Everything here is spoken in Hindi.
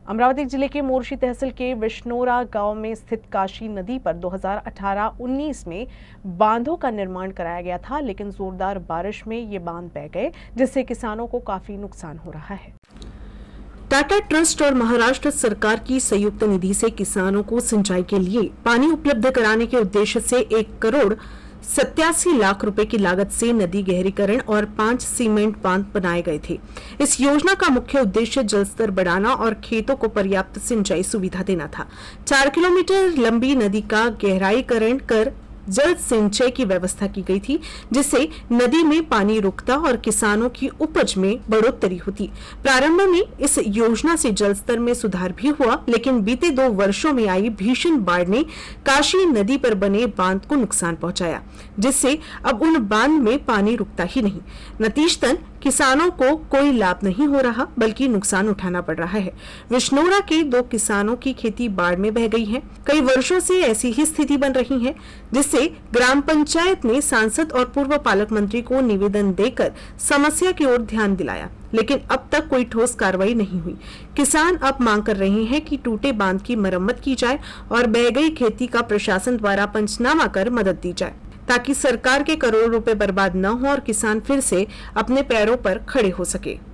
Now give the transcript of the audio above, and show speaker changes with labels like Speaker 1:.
Speaker 1: अमरावती जिले के मोर्शी तहसील के विष्णोरा गांव में स्थित काशी नदी पर 2018-19 में बांधों का निर्माण कराया गया था, लेकिन जोरदार बारिश में ये बांध बह गए, जिससे किसानों को काफी नुकसान हो रहा है।
Speaker 2: टाटा ट्रस्ट और महाराष्ट्र सरकार की संयुक्त निधि से किसानों को सिंचाई के लिए पानी उपलब्ध कराने के उद्देश्य से 1,87,00,000 रुपए की लागत से नदी गहरीकरण और 5 सीमेंट बांध बनाए गए थे। इस योजना का मुख्य उद्देश्य जलस्तर बढ़ाना और खेतों को पर्याप्त सिंचाई सुविधा देना था। 4 किलोमीटर लंबी नदी का गहराईकरण कर जल सिंचाई की व्यवस्था की गई थी, जिससे नदी में पानी रुकता और किसानों की उपज में बढ़ोतरी होती। प्रारंभ में इस योजना से जलस्तर में सुधार भी हुआ, लेकिन बीते 2 वर्षों में आई भीषण बाढ़ ने काशी नदी पर बने बांध को नुकसान पहुंचाया, जिससे अब उन बांध में पानी रुकता ही नहीं। नतीजतन किसानों को कोई लाभ नहीं हो रहा, बल्कि नुकसान उठाना पड़ रहा है। विष्णोरा के 2 किसानों की खेती बाढ़ में बह गई है। कई वर्षों से ऐसी ही स्थिति बन रही है, जिससे ग्राम पंचायत ने सांसद और पूर्व पालक मंत्री को निवेदन देकर समस्या की ओर ध्यान दिलाया, लेकिन अब तक कोई ठोस कार्रवाई नहीं हुई। किसान अब मांग कर रहे हैं कि टूटे बांध की मरम्मत की जाए और बह गई खेती का प्रशासन द्वारा पंचनामा कर मदद दी जाए, ताकि सरकार के करोड़ों रुपए बर्बाद न हो और किसान फिर से अपने पैरों पर खड़े हो सके।